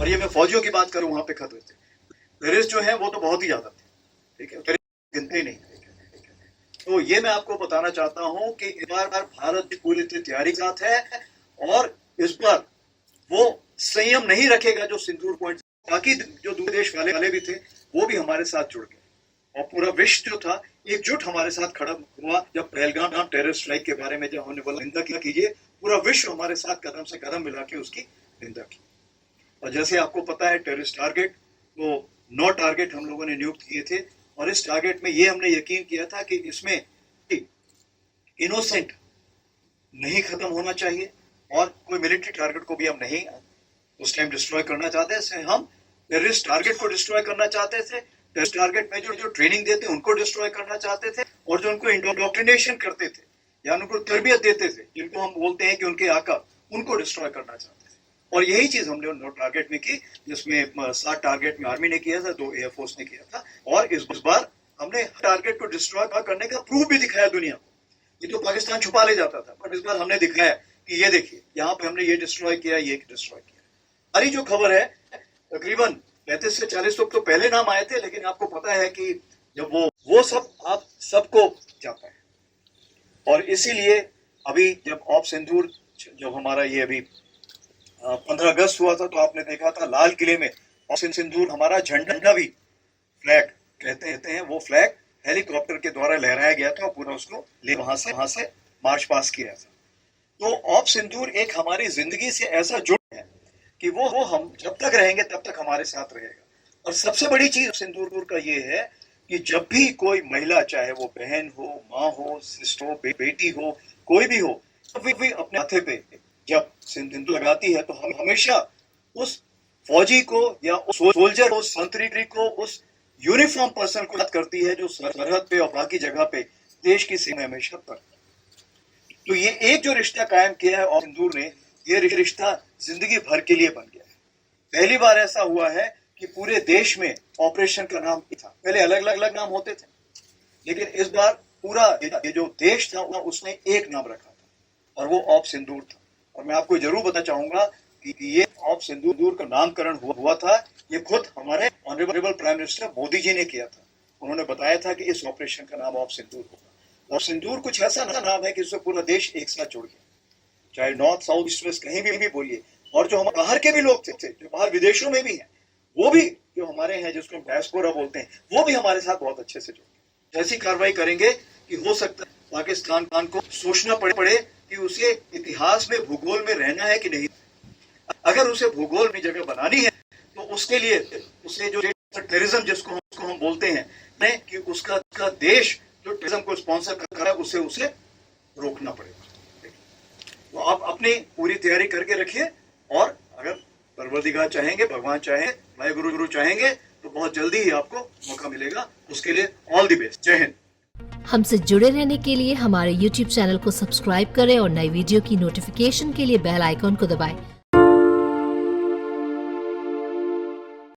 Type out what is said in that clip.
और ये मैं फौजियों की बात करूं, वहां पे खतरे थे। टेररिस्ट जो है वो तो बहुत ही ज्यादा थे, ठीक है, गिनते ही नहीं। तो ये मैं आपको बताना चाहता हूं कि इस बार भारत की पूरी तैयारी के साथ है, और इस बार वो संयम नहीं रखेगा जो सिंदूर पॉइंट। बाकी जो दूसरे देश वाले भी थे वो भी हमारे साथ जुड़ गए, और पूरा विश्व जो था एकजुट हमारे साथ खड़ा हुआ। जब पहलगाम टेरर स्ट्राइक के बारे में जब हमने बोला निंदा कीजिए, पूरा विश्व हमारे साथ कदम से कदम मिला के उसकी निंदा की। और जैसे आपको पता है टेररिस्ट टारगेट, वो 9 टारगेट हम लोगों ने नियुक्त किए थे, और इस टारगेट में ये हमने यकीन किया था कि इसमें इनोसेंट नहीं खत्म होना चाहिए, और कोई मिलिट्री टारगेट को भी हम नहीं उस टाइम डिस्ट्रॉय करना चाहते थे। हम टेररिस्ट टारगेट को डिस्ट्रॉय करना चाहते थे, टेररिस्ट टारगेट में जो ट्रेनिंग देते उनको डिस्ट्रॉय करना चाहते थे, और जो उनको इंडोक्ट्रिनेशन करते थे या उनको तरबियत देते थे, जिनको हम बोलते हैं कि उनके आका, उनको डिस्ट्रॉय करना चाहते थे। और यही चीज हमने 9 टारगेट में की, जिसमें 7 टारगेट में आर्मी ने किया था, 2 एयरफोर्स ने किया था, और इस बार हमने टारगेट को डिस्ट्रॉय करने का प्रूफ भी दिखाया दुनिया को। ये तो पाकिस्तान छुपा ले जाता था, पर इस बार हमने दिखाया कि ये देखिए यहाँ पे हमने ये डिस्ट्रॉय किया, ये डिस्ट्रॉय किया। अरे जो खबर है, तकरीबन 35 से 40 लोग तो पहले नाम आए थे, लेकिन आपको पता है कि जब वो सब आप सबको जाता है, और इसीलिए अभी जब ऑप सिंदूर, जब हमारा ये अभी 15 अगस्त हुआ था, तो आपने देखा था लाल किले में ऑपरेशन सिंदूर, हमारा झंडा भी, फ्लैग कहते हैं, वो फ्लैग हेलीकॉप्टर के द्वारा लहराया गया था, और पूरा उसको ले वहां से मार्च पास किया था। तो ऑप सिंदूर एक हमारी जिंदगी से ऐसा जुड़ है कि वो हम जब तक रहेंगे तब तक हमारे साथ रहेगा। और सबसे बड़ी चीज सिंदूर का ये है कि जब भी कोई महिला, चाहे वो बहन हो, माँ हो, सिस्टर हो, बेटी हो, कोई भी हो, कभी भी अपने माथे पे जब सिंदूर लगाती है, तो हम हमेशा उस फौजी को या उस सोल्जर को, संतरी को, उस यूनिफॉर्म पर्सन को याद करती है जो सरहद पे और बाकी जगह पे देश की सेवा में हमेशा पर। तो ये एक जो रिश्ता कायम किया है और सिंदूर ने, ये रिश्ता जिंदगी भर के लिए बन गया है। पहली बार ऐसा हुआ है कि पूरे देश में ऑपरेशन का नाम था, पहले अलग अलग नाम होते थे, लेकिन इस बार पूरा ये जो देश था उसने एक नाम रखा था, और वो ऑप सिंदूर था। और मैं आपको जरूर बताना चाहूंगा कि ये ऑप सिंदूर का नामकरण हुआ था, ये खुद हमारे honourable prime minister Modi ji ने किया था। उन्होंने बताया था कि इस ऑपरेशन का नाम ऑप सिंदूर होगा, और सिंदूर कुछ ऐसा नाम है कि इससे पूरा देश एक साथ जुड़ गया, चाहे नॉर्थ, साउथ, ईस्ट, वेस्ट कहीं भी बोलिए। और जो हम बाहर के भी लोग थे, जो बाहर विदेशों में भी हैं, वो भी जो हमारे हैं, जिसको हम डायस्पोरा बोलते हैं, वो भी हमारे साथ बहुत अच्छे से जुड़े। ऐसी कार्रवाई करेंगे कि हो सकता है पाकिस्तान को सोचना पड़े कि उसे इतिहास में, भूगोल में रहना है कि नहीं। अगर उसे भूगोल में जगह बनानी है, तो उसके लिए उसे जो टेररिज्म जिसको हम बोलते हैं, कि उसका देश जो टेररिज्म को स्पॉन्सर कर रहा है, उसे रोकना पड़ेगा। तो आप अपनी पूरी तैयारी करके रखिए, और अगर परवरदिगार चाहेंगे, भगवान चाहे, भाई गुरु चाहेंगे, तो बहुत जल्दी ही आपको मौका मिलेगा। उसके लिए ऑल द बेस्ट। जय हिंद। हमसे जुड़े रहने के लिए हमारे YouTube चैनल को सब्सक्राइब करें और नई वीडियो की नोटिफिकेशन के लिए बेल आइकॉन को दबाएं।